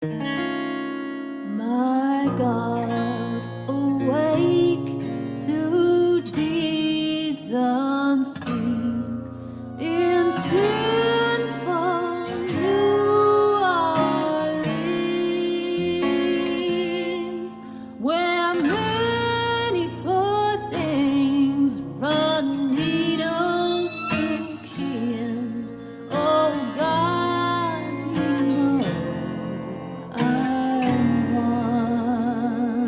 My God, awake to deeds unseen in sinful New Orleans, where many poor things run needles through pins. Oh God, you know I'm one.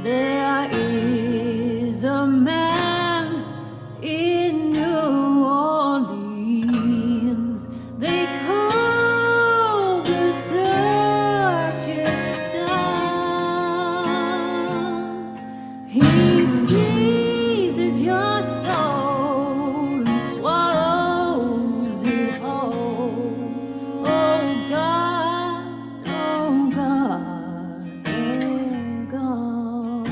There is a man in New Orleans they call the darkest sun. He seizes your soul and swallows it whole. Oh God, they're gone.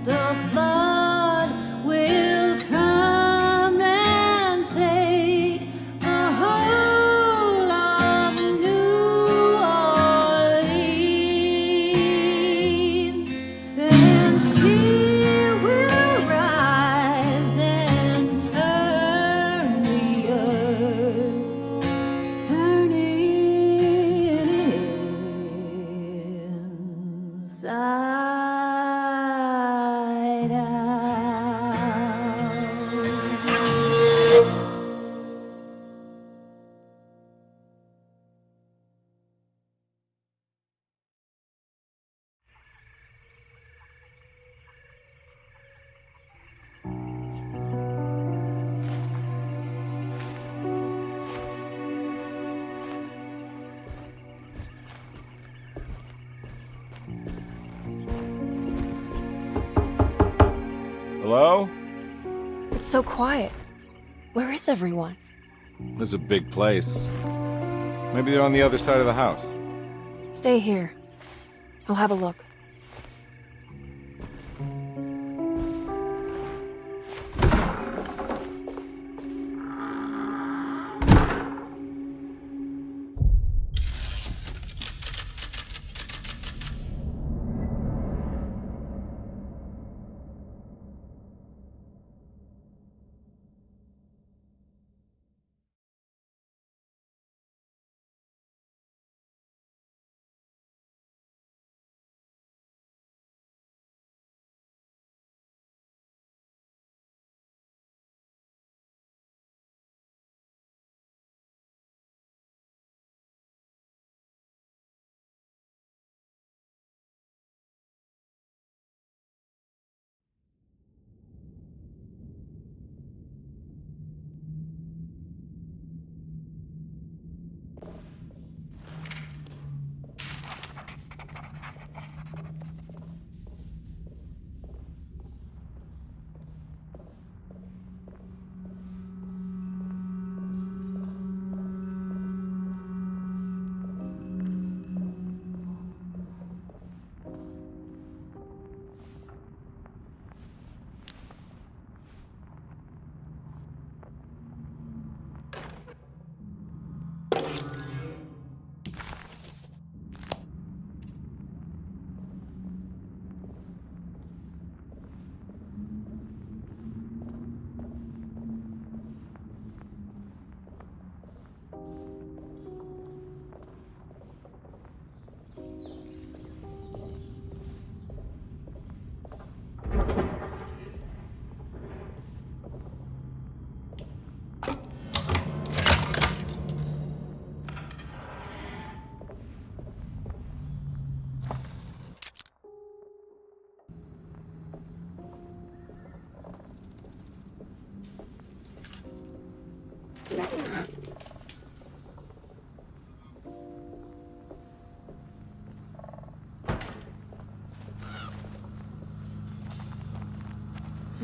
The flood will come and take a whole of New Orleans. Then she will rise and turn the earth, turn it inside out. Hello? It's so quiet. Where is everyone? This is a big place. Maybe they're on the other side of the house. Stay here. I'll have a look.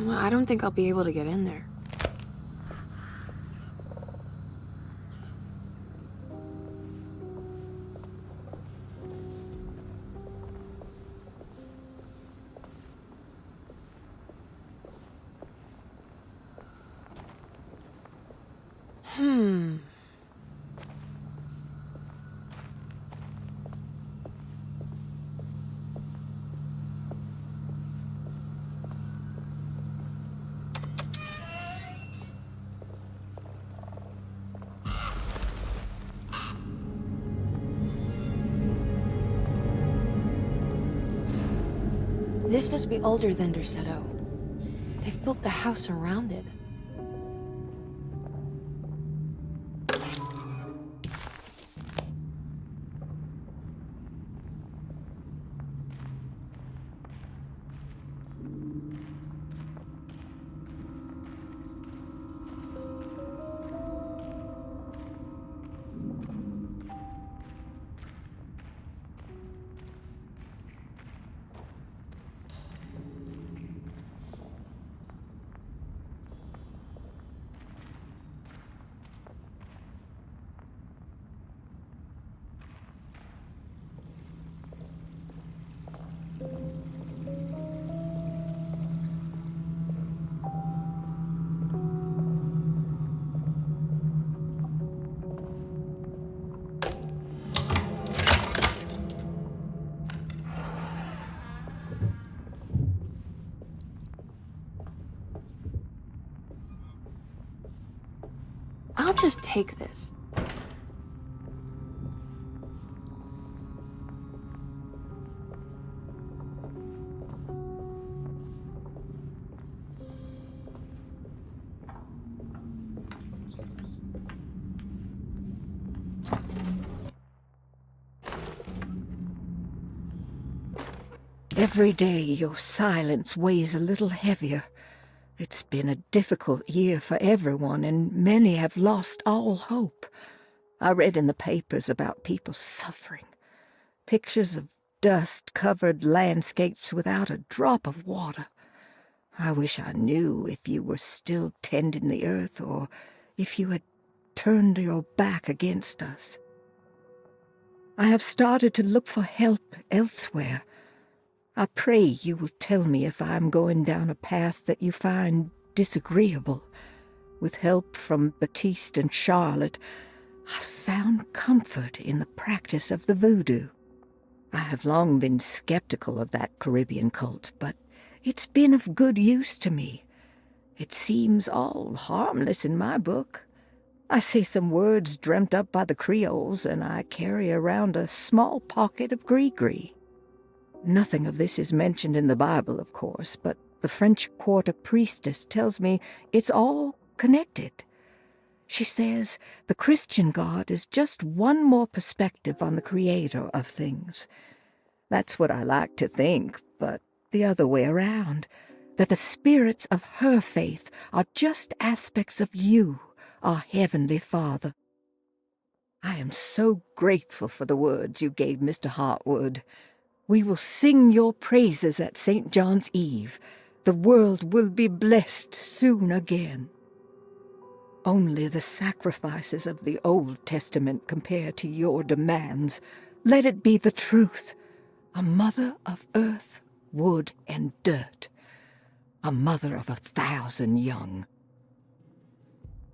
I don't think I'll be able to get in there. This must be older than Derceto. They've built the house around it. I'll just take this. Every day your silence weighs a little heavier. It's been a difficult year for everyone, and many have lost all hope. I read in the papers about people suffering. Pictures of dust-covered landscapes without a drop of water. I wish I knew if you were still tending the earth or if you had turned your back against us. I have started to look for help elsewhere. I pray you will tell me if I am going down a path that you find disagreeable. With help from Baptiste and Charlotte, I found comfort in the practice of the voodoo. I have long been skeptical of that Caribbean cult, but it's been of good use to me. It seems all harmless in my book. I say some words dreamt up by the Creoles, and I carry around a small pocket of gree-gree. Nothing of this is mentioned in the Bible, of course, but the French Quarter priestess tells me it's all connected. She says the Christian God is just one more perspective on the creator of things. That's what I like to think, but the other way around, that the spirits of her faith are just aspects of you, our Heavenly Father. I am so grateful for the words you gave Mr. Hartwood. We will sing your praises at St. John's Eve. The world will be blessed soon again. Only the sacrifices of the Old Testament compare to your demands. Let it be the truth. A mother of earth, wood, and dirt. A mother of 1,000 young.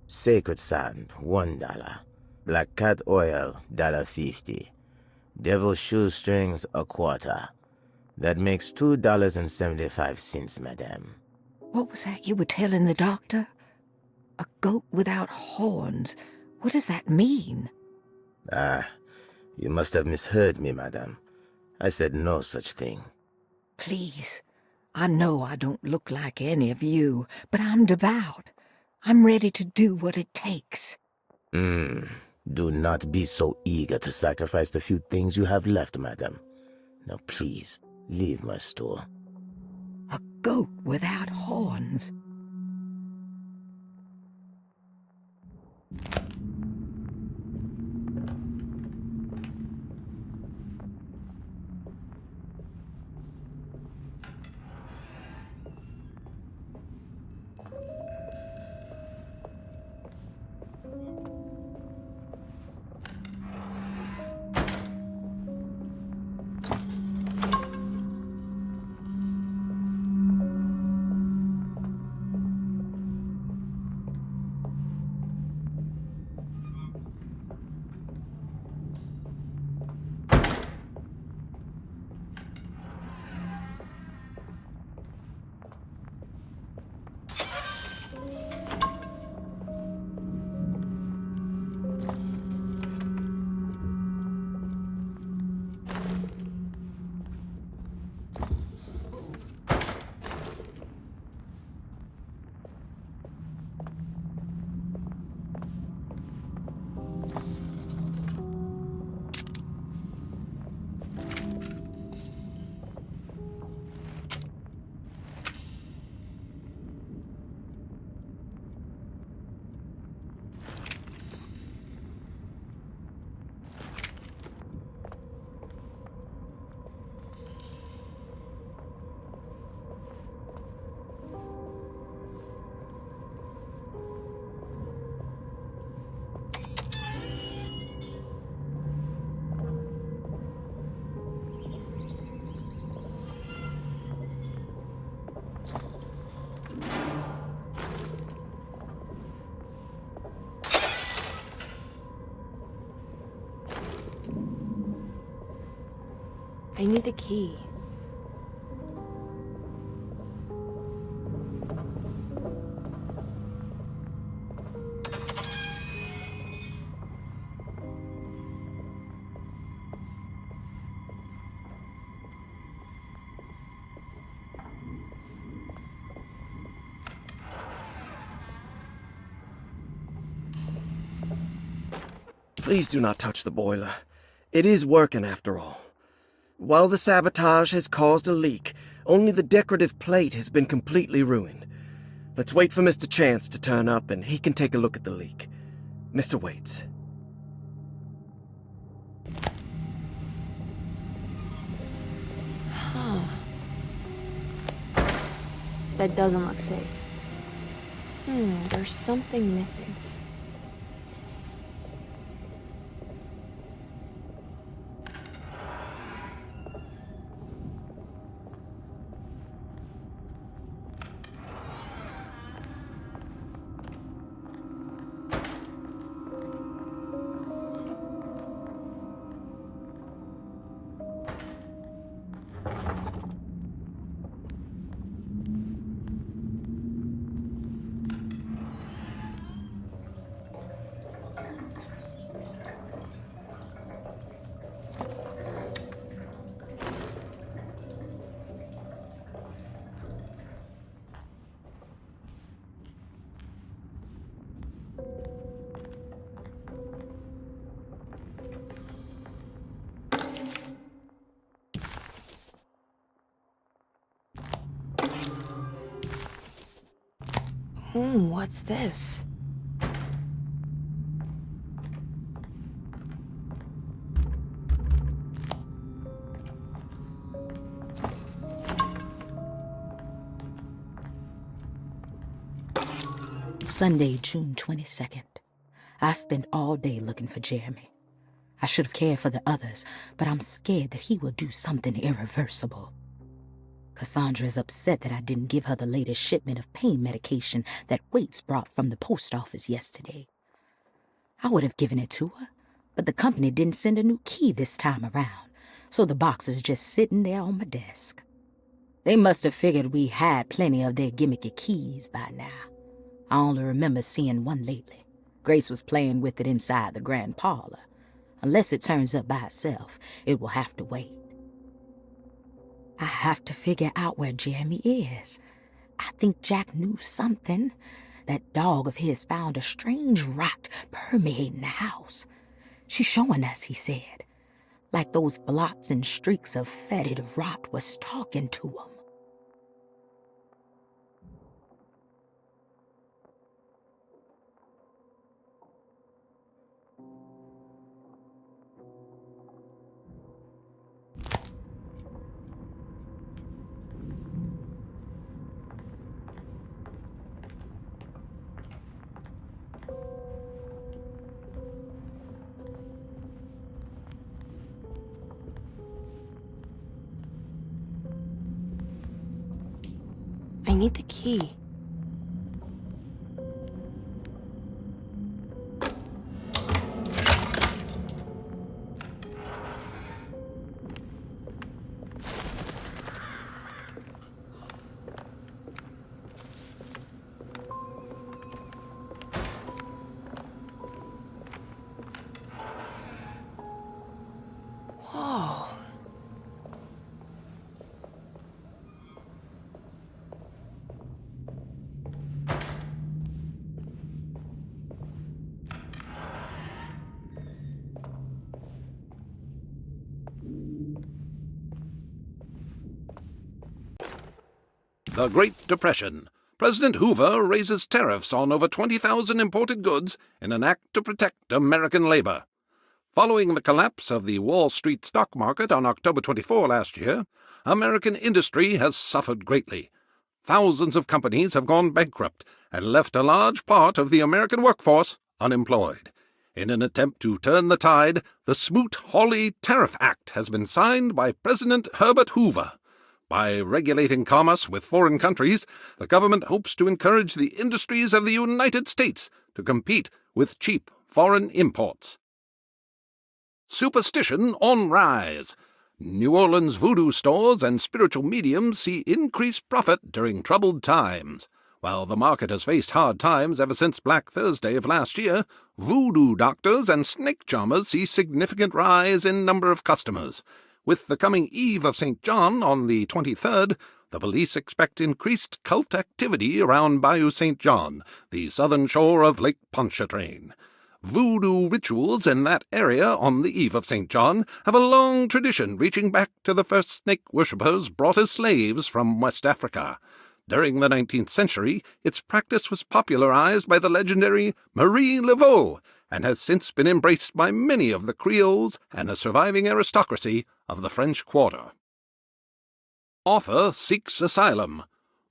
Sacred sand, $1. Black cat oil, $1.50. Devil shoestrings, $0.25. That makes $2.75, madame. What was that you were telling the doctor? A goat without horns. What does that mean? You must have misheard me, madame. I said no such thing. Please, I know I don't look like any of you, but I'm devout. I'm ready to do what it takes. Do not be so eager to sacrifice the few things you have left, madam. Now please, leave my store. A goat without horns. I need the key. Please do not touch the boiler. It is working after all. While the sabotage has caused a leak, only the decorative plate has been completely ruined. Let's wait for Mr. Chance to turn up and he can take a look at the leak. Mr. Waits. Huh. That doesn't look safe. There's something missing. What's this? Sunday, June 22nd. I spent all day looking for Jeremy. I should have cared for the others, but I'm scared that he will do something irreversible. Cassandra is upset that I didn't give her the latest shipment of pain medication that Waits brought from the post office yesterday. I would have given it to her, but the company didn't send a new key this time around, so the box is just sitting there on my desk. They must have figured we had plenty of their gimmicky keys by now. I only remember seeing one lately. Grace was playing with it inside the grand parlor. Unless it turns up by itself, it will have to wait. I have to figure out where Jeremy is. I think Jack knew something. That dog of his found a strange rot permeating the house. She's showing us, he said. Like those blots and streaks of fetid rot was talking to him. I need the key. Whoa. The Great Depression. President Hoover raises tariffs on over 20,000 imported goods in an act to protect American labor. Following the collapse of the Wall Street stock market on October 24 last year, American industry has suffered greatly. Thousands of companies have gone bankrupt and left a large part of the American workforce unemployed. In an attempt to turn the tide, the Smoot-Hawley Tariff Act has been signed by President Herbert Hoover. By regulating commerce with foreign countries, the government hopes to encourage the industries of the United States to compete with cheap foreign imports. Superstition on rise. New Orleans voodoo stores and spiritual mediums see increased profit during troubled times. While the market has faced hard times ever since Black Thursday of last year, voodoo doctors and snake charmers see significant rise in number of customers. With the coming Eve of St. John on the 23rd, the police expect increased cult activity around Bayou St. John, the southern shore of Lake Pontchartrain. Voodoo rituals in that area on the Eve of St. John have a long tradition reaching back to the first snake worshippers brought as slaves from West Africa. During the 19th century, its practice was popularized by the legendary Marie Laveau and has since been embraced by many of the Creoles and a surviving aristocracy of the French Quarter. Author seeks asylum.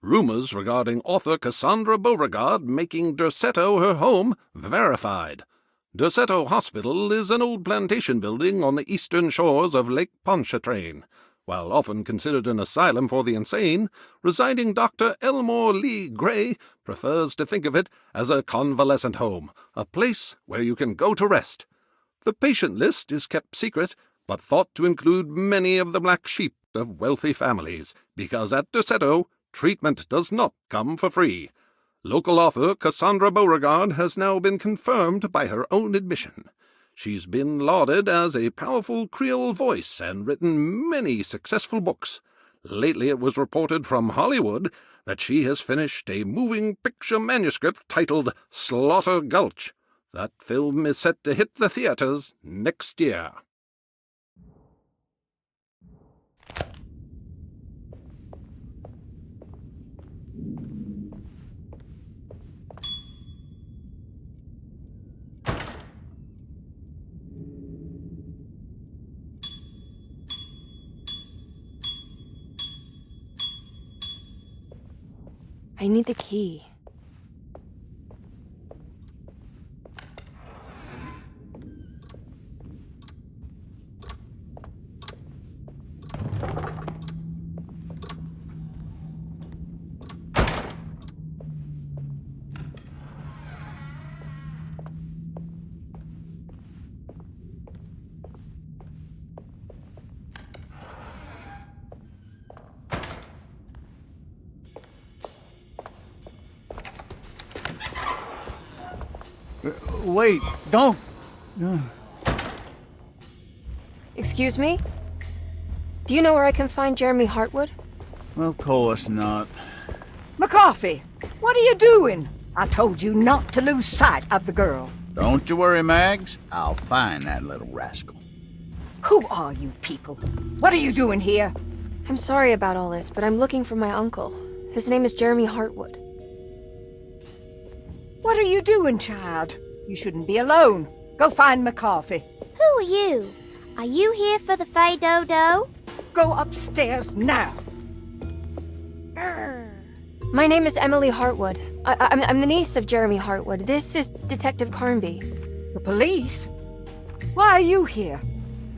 Rumors regarding author Cassandra Beauregard making Derceto her home verified. Derceto Hospital is an old plantation building on the eastern shores of Lake Pontchartrain. While often considered an asylum for the insane, residing Dr. Elmore Lee Gray prefers to think of it as a convalescent home, a place where you can go to rest. The patient list is kept secret, but thought to include many of the black sheep of wealthy families, because at Derceto, treatment does not come for free. Local author Cassandra Beauregard has now been confirmed by her own admission. She's been lauded as a powerful Creole voice and written many successful books. Lately it was reported from Hollywood that she has finished a moving picture manuscript titled Slaughter Gulch. That film is set to hit the theaters next year. I need the key. Wait, don't! Excuse me? Do you know where I can find Jeremy Hartwood? Of course not. McCarthy, what are you doing? I told you not to lose sight of the girl. Don't you worry, Mags. I'll find that little rascal. Who are you people? What are you doing here? I'm sorry about all this, but I'm looking for my uncle. His name is Jeremy Hartwood. What are you doing, child? You shouldn't be alone. Go find McCarthy. Who are you? Are you here for the Fay Dodo? Go upstairs now. My name is Emily Hartwood. I'm the niece of Jeremy Hartwood. This is Detective Carnby. The police? Why are you here?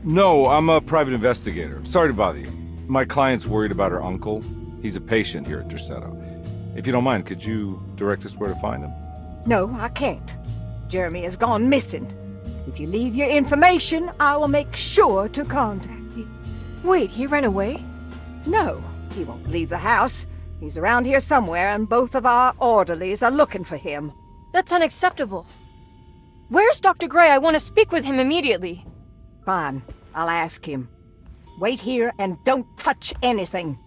No, I'm a private investigator. Sorry to bother you. My client's worried about her uncle. He's a patient here at Derceto. If you don't mind, could you direct us where to find him? No, I can't. Jeremy has gone missing. If you leave your information, I will make sure to contact you. Wait, he ran away? No, he won't leave the house. He's around here somewhere, and both of our orderlies are looking for him. That's unacceptable. Where's Dr. Gray? I want to speak with him immediately. Fine, I'll ask him. Wait here and don't touch anything.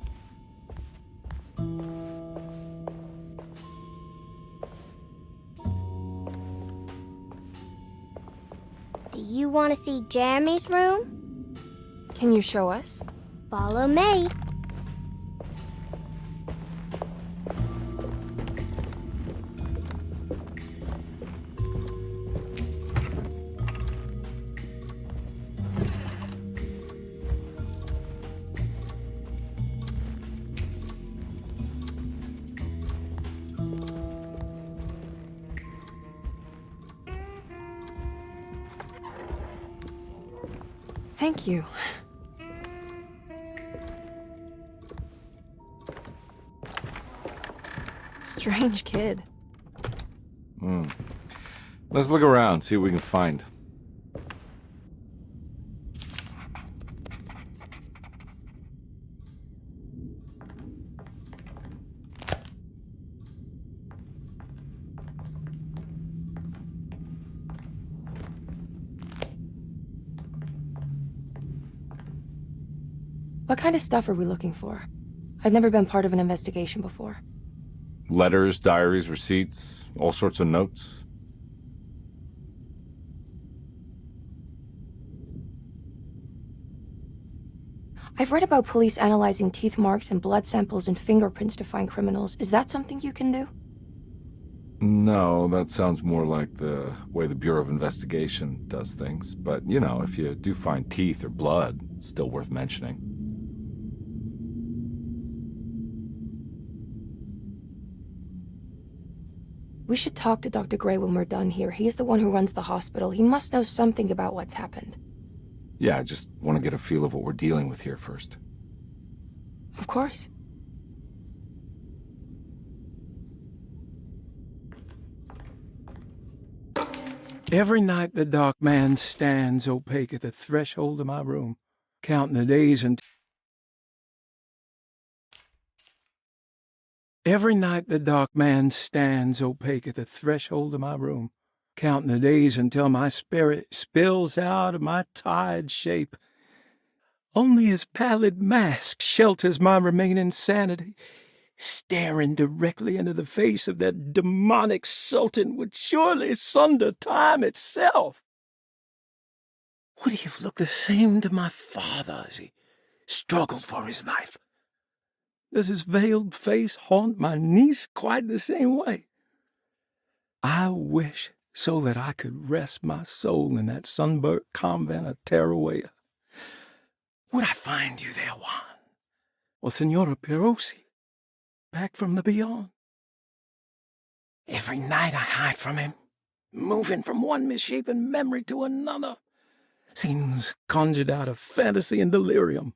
Do you want to see Jeremy's room? Can you show us? Follow me. Thank you. Strange kid. Let's look around, see what we can find. What kind of stuff are we looking for? I've never been part of an investigation before. Letters, diaries, receipts, all sorts of notes. I've read about police analyzing teeth marks and blood samples and fingerprints to find criminals. Is that something you can do? No, that sounds more like the way the Bureau of Investigation does things. But, you know, if you do find teeth or blood, it's still worth mentioning. We should talk to Dr. Gray when we're done here. He's the one who runs the hospital. He must know something about what's happened. Yeah, I just want to get a feel of what we're dealing with here first. Of course. Every night the dark man stands opaque at the threshold of my room, counting the days and... Every night the dark man stands opaque at the threshold of my room, counting the days until my spirit spills out of my tired shape. Only his pallid mask shelters my remaining sanity. Staring directly into the face of that demonic sultan would surely sunder time itself. Would he have looked the same to my father as he struggled for his life? Does his veiled face haunt my niece quite the same way? I wish so that I could rest my soul in that sunburnt convent of Teruel. Would I find you there, Juan? Or Senora Perosi, back from the beyond? Every night I hide from him, moving from one misshapen memory to another. Scenes conjured out of fantasy and delirium.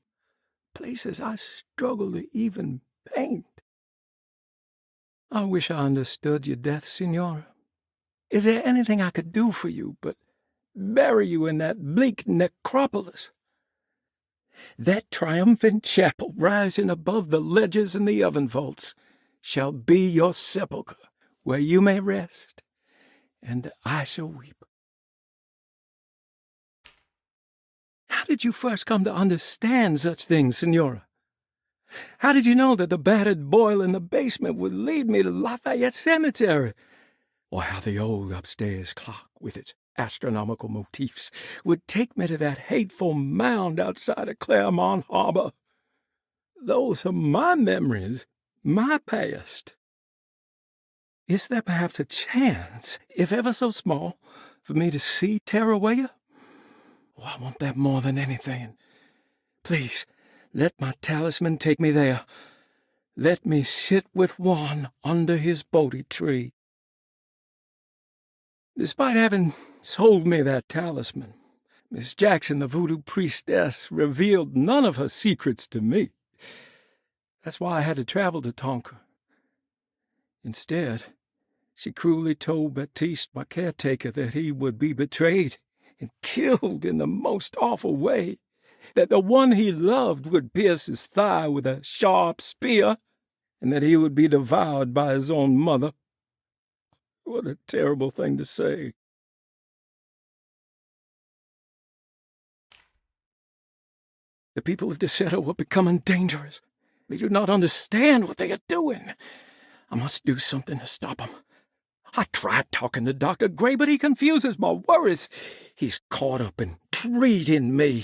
Places I struggle to even paint. I wish I understood your death, Senora. Is there anything I could do for you but bury you in that bleak necropolis? That triumphant chapel rising above the ledges and the oven vaults shall be your sepulchre, where you may rest, and I shall weep. How did you first come to understand such things, Senora? How did you know that the battered boil in the basement would lead me to Lafayette Cemetery? Or how the old upstairs clock, with its astronomical motifs, would take me to that hateful mound outside of Claremont Harbor? Those are my memories, my past. Is there perhaps a chance, if ever so small, for me to see Teruel? Oh, I want that more than anything. Please, let my talisman take me there. Let me sit with Juan under his Bodhi tree. Despite having sold me that talisman, Miss Jackson, the voodoo priestess, revealed none of her secrets to me. That's why I had to travel to Tonka. Instead, she cruelly told Baptiste, my caretaker, that he would be betrayed and killed in the most awful way, that the one he loved would pierce his thigh with a sharp spear, and that he would be devoured by his own mother. What a terrible thing to say. The people of Derceto are becoming dangerous. They do not understand what they are doing. I must do something to stop them. I tried talking to Dr. Gray, but he confuses my worries. He's caught up in treating me.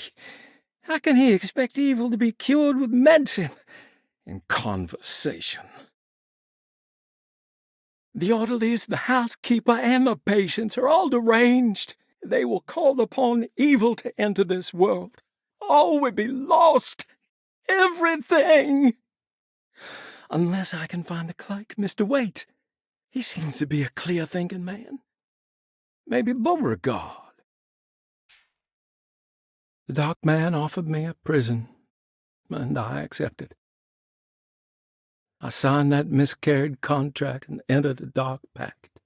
How can he expect evil to be cured with medicine and conversation? The orderlies, the housekeeper, and the patients are all deranged. They will call upon evil to enter this world. All will be lost. Everything. Unless I can find the clerk, Mr. Waite. He seems to be a clear-thinking man. Maybe Beauregard. The dark man offered me a prison, and I accepted. I signed that miscarried contract and entered the dark pact.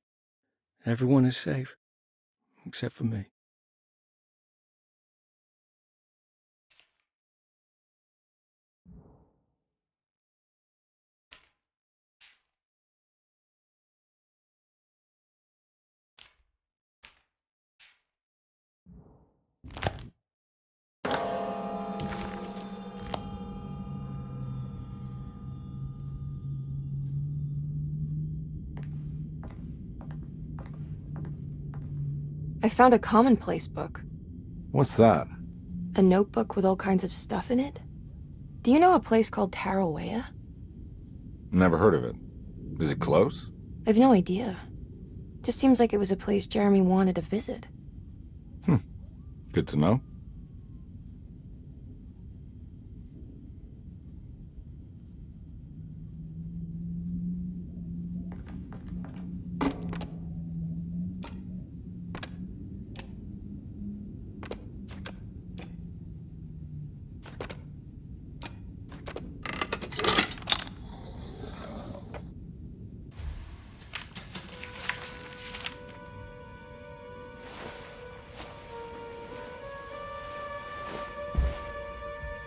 Everyone is safe, except for me. I found a commonplace book. What's that? A notebook with all kinds of stuff in it. Do you know a place called Tarawea? Never heard of it. Is it close? I've no idea. Just seems like it was a place Jeremy wanted to visit. Good to know.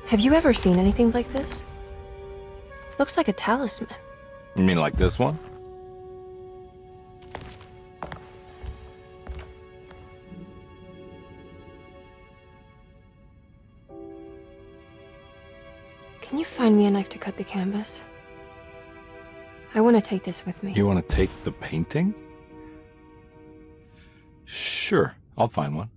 Have you ever seen anything like this? Looks like a talisman. You mean like this one? Can you find me a knife to cut the canvas? I want to take this with me. You want to take the painting? Sure, I'll find one.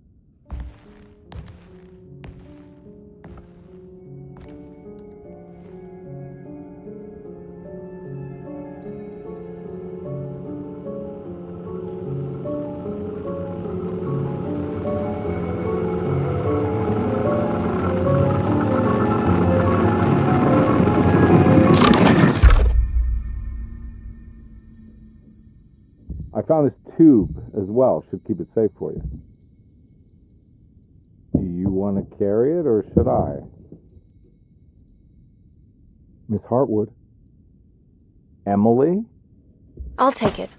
I found this tube as well. Should keep it safe for you. Do you want to carry it, or should I? Miss Hartwood? Emily? I'll take it.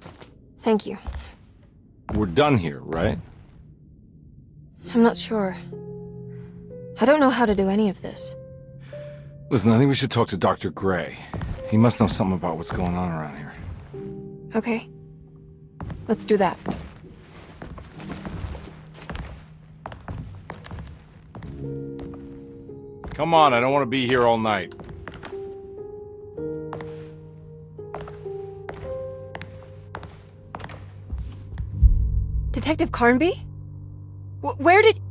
Thank you. We're done here, right? I'm not sure. I don't know how to do any of this. Listen, I think we should talk to Dr. Gray. He must know something about what's going on around here. Okay. Let's do that. Come on, I don't want to be here all night. Detective Carnby? Where did...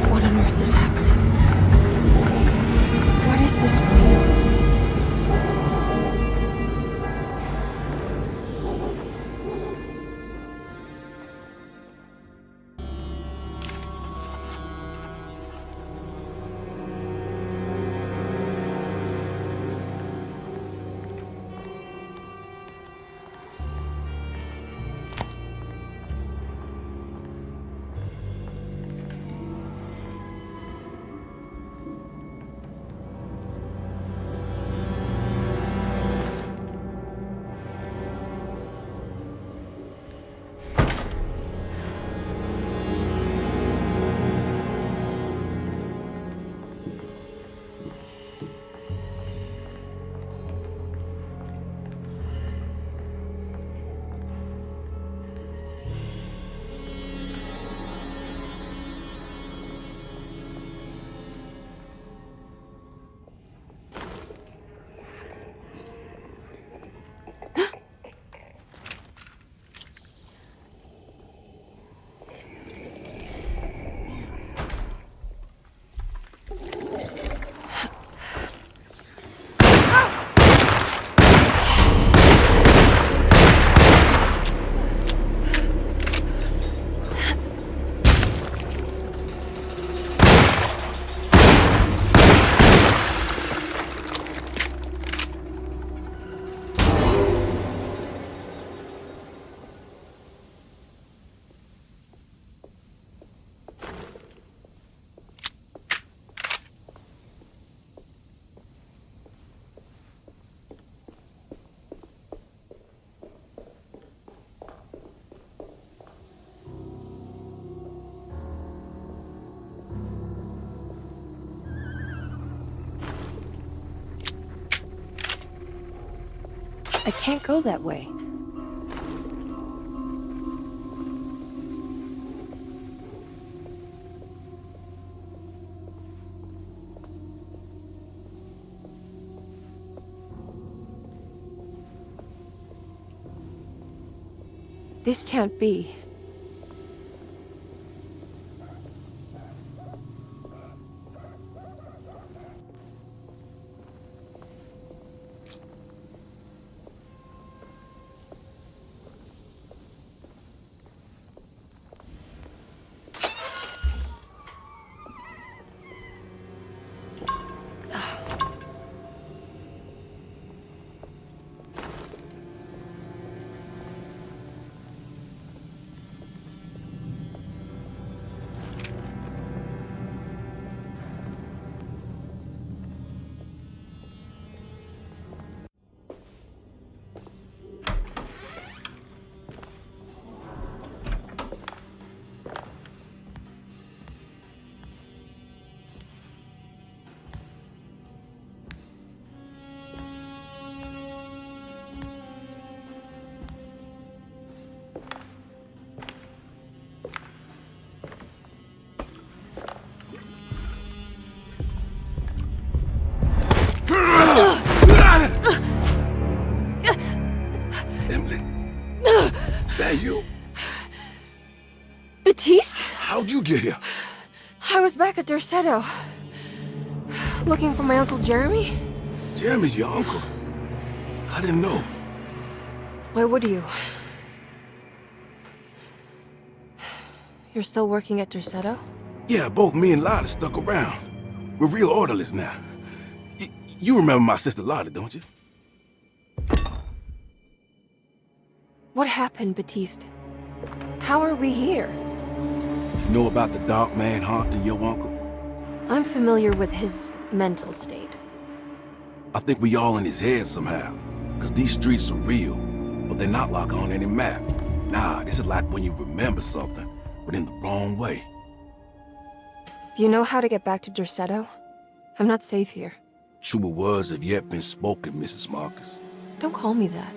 What on earth is happening? What is this place? I can't go that way. This can't be. Emily? Is that you? Baptiste? How'd you get here? I was back at Derceto. Looking for my Uncle Jeremy? Jeremy's your uncle. I didn't know. Why would you? You're still working at Derceto? Yeah, both me and Lottie stuck around. We're real orderlies now. You remember my sister Lottie, don't you? What happened, Baptiste? How are we here? You know about the dark man haunting your uncle? I'm familiar with his mental state. I think we all in his head somehow. Cause these streets are real, but they're not like on any map. Nah, this is like when you remember something, but in the wrong way. Do you know how to get back to Derceto? I'm not safe here. Truer words have yet been spoken, Mrs. Marcus. Don't call me that.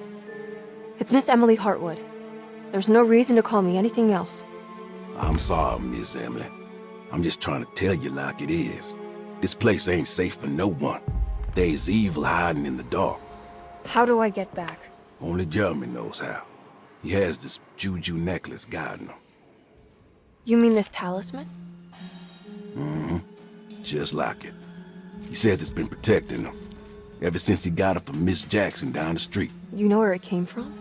It's Miss Emily Hartwood. There's no reason to call me anything else. I'm sorry, Miss Emily. I'm just trying to tell you like it is. This place ain't safe for no one. There's evil hiding in the dark. How do I get back? Only Jeremy knows how. He has this juju necklace guiding him. You mean this talisman? Mm-hmm. Just like it. He says it's been protecting him ever since he got it from Miss Jackson down the street. You know where it came from?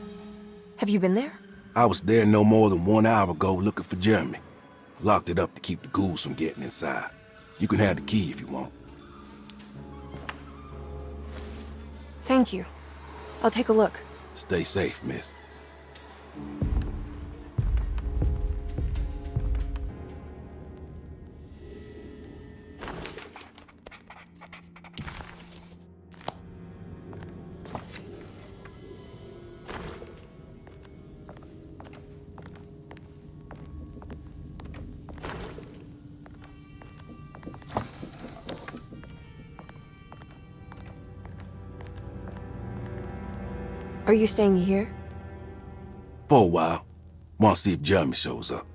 Have you been there? I was there no more than 1 hour ago looking for Jeremy. Locked it up to keep the ghouls from getting inside. You can have the key if you want. Thank you. I'll take a look. Stay safe, miss. Are you staying here? For a while. Want to see if Jeremy shows up.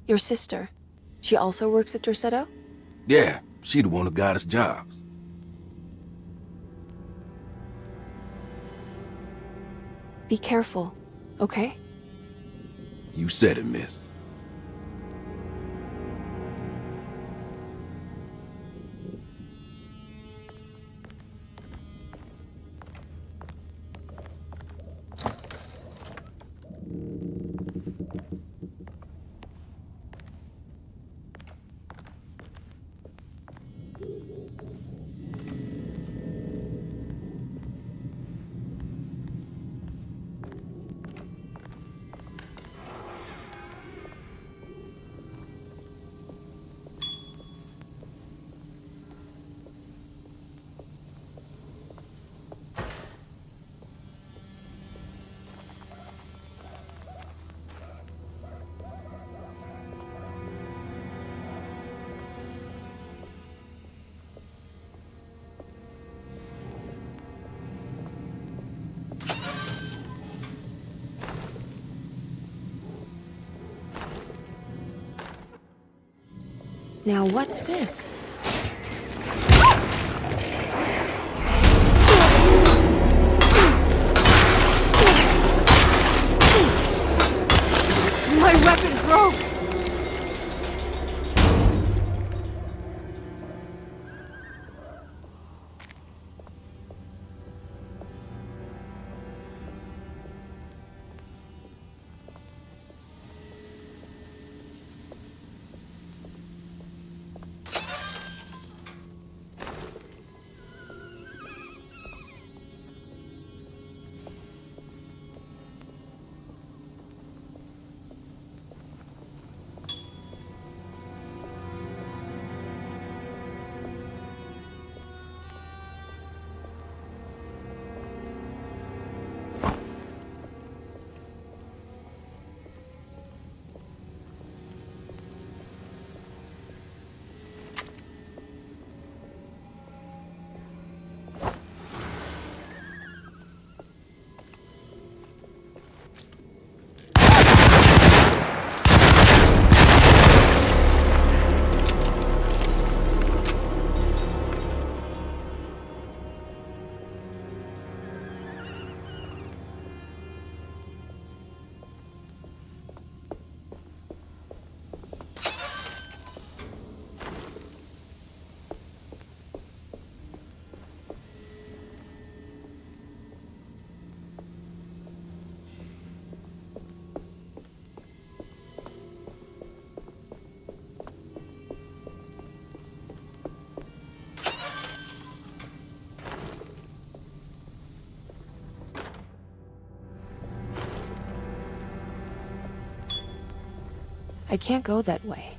Your sister. She also works at Derceto? Yeah, she the one who got us jobs. Be careful, okay? You said it, miss. Now what's this? My weapon broke! I can't go that way.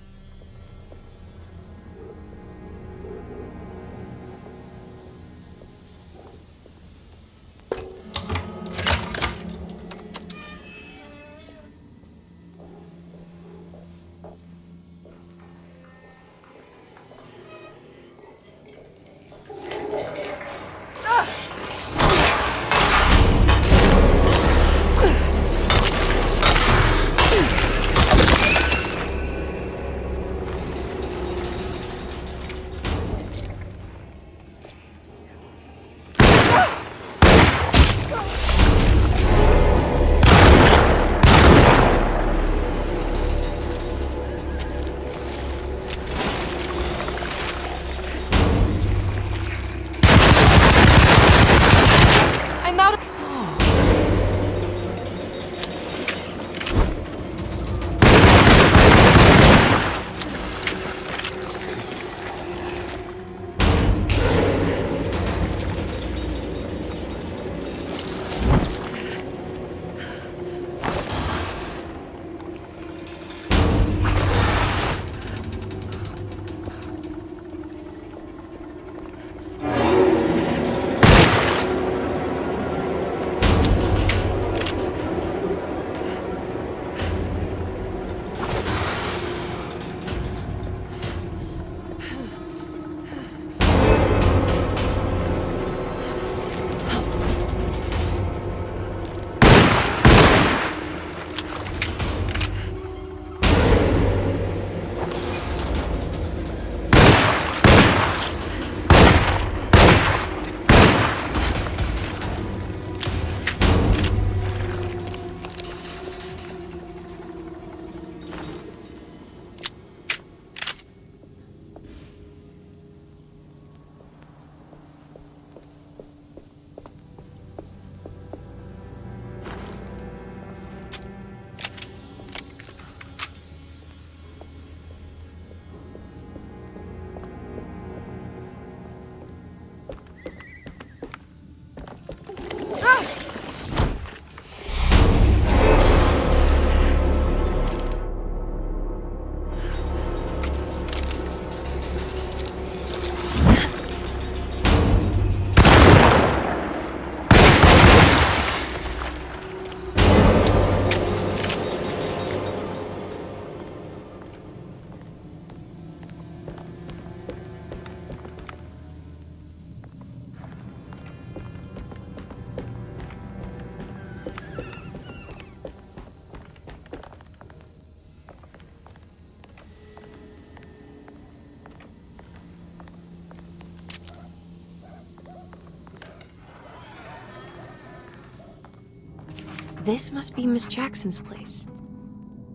This must be Miss Jackson's place.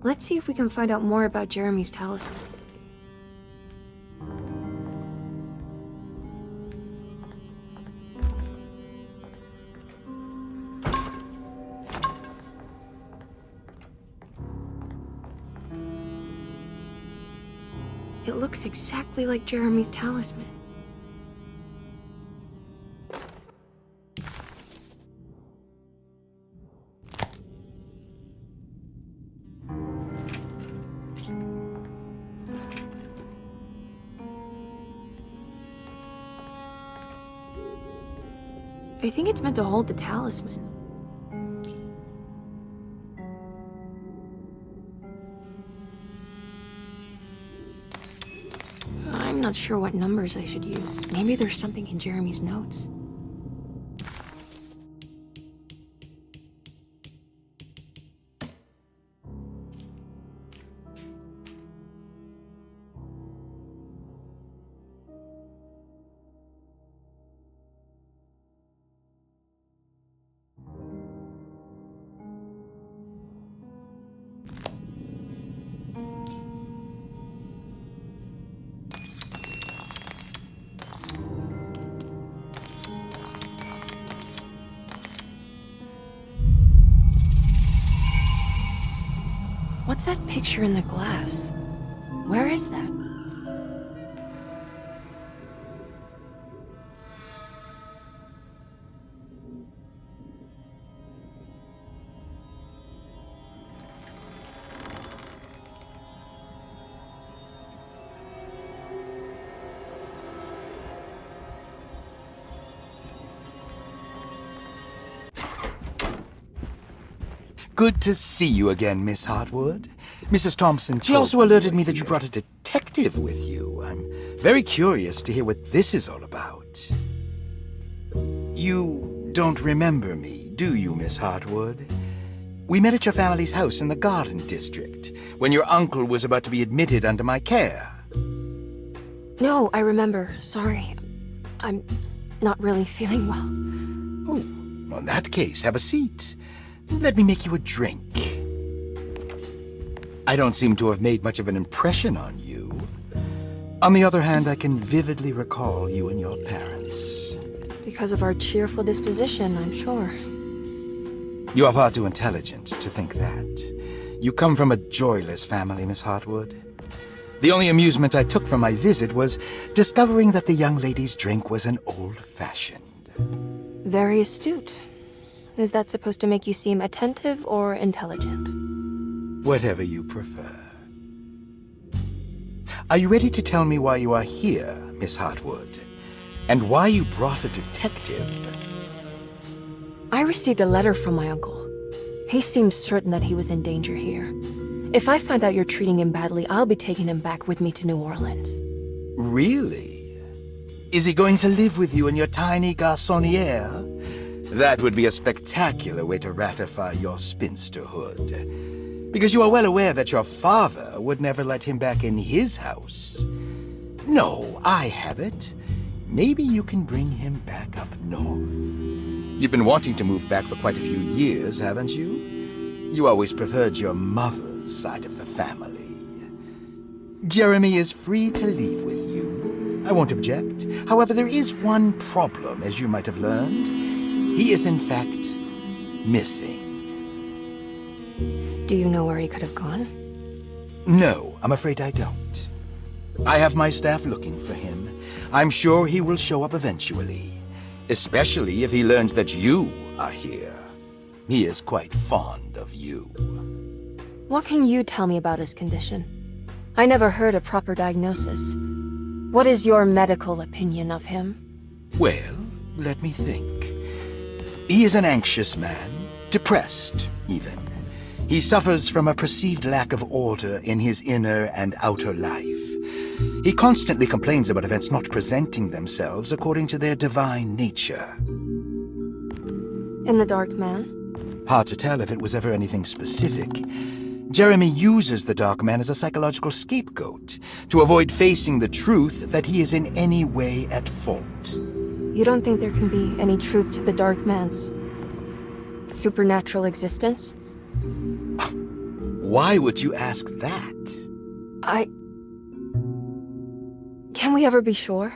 Let's see if we can find out more about Jeremy's talisman. It looks exactly like Jeremy's talisman. I think it's meant to hold the talisman. I'm not sure what numbers I should use. Maybe there's something in Jeremy's notes. What's that picture in the glass? Where is that? Good to see you again, Miss Hartwood. Mrs. Thompson, she also alerted me that you brought a detective with you. I'm very curious to hear what this is all about. You don't remember me, do you, Miss Hartwood? We met at your family's house in the Garden District, when your uncle was about to be admitted under my care. No, I remember. Sorry. I'm not really feeling well. Oh, well, in that case, have a seat. Let me make you a drink. I don't seem to have made much of an impression on you. On the other hand, I can vividly recall you and your parents. Because of our cheerful disposition, I'm sure. You are far too intelligent to think that. You come from a joyless family, Miss Hartwood. The only amusement I took from my visit was discovering that the young lady's drink was an old-fashioned. Very astute. Is that supposed to make you seem attentive or intelligent? Whatever you prefer. Are you ready to tell me why you are here, Miss Hartwood? And why you brought a detective? I received a letter from my uncle. He seems certain that he was in danger here. If I find out you're treating him badly, I'll be taking him back with me to New Orleans. Really? Is he going to live with you in your tiny garçonniere? That would be a spectacular way to ratify your spinsterhood. Because you are well aware that your father would never let him back in his house. No, I have it. Maybe you can bring him back up north. You've been wanting to move back for quite a few years, haven't you? You always preferred your mother's side of the family. Jeremy is free to leave with you. I won't object. However, there is one problem, as you might have learned. He is, in fact, missing. Do you know where he could have gone? No, I'm afraid I don't. I have my staff looking for him. I'm sure he will show up eventually, especially if he learns that you are here. He is quite fond of you. What can you tell me about his condition? I never heard a proper diagnosis. What is your medical opinion of him? Well, let me think. He is an anxious man, depressed, even. He suffers from a perceived lack of order in his inner and outer life. He constantly complains about events not presenting themselves according to their divine nature. And the Dark Man? Hard to tell if it was ever anything specific. Jeremy uses the Dark Man as a psychological scapegoat to avoid facing the truth that he is in any way at fault. You don't think there can be any truth to the Dark Man's Supernatural existence? Why would you ask that? Can we ever be sure?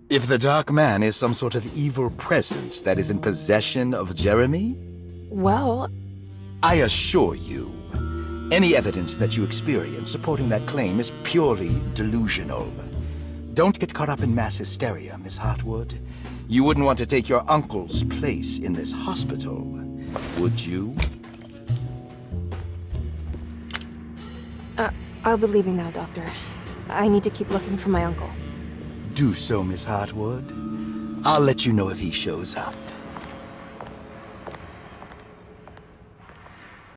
If the Dark Man is some sort of evil presence that is in possession of Jeremy? Well, I assure you, any evidence that you experience supporting that claim is purely delusional. Don't get caught up in mass hysteria, Miss Hartwood. You wouldn't want to take your uncle's place in this hospital, would you? I'll be leaving now, Doctor. I need to keep looking for my uncle. Do so, Miss Hartwood. I'll let you know if he shows up.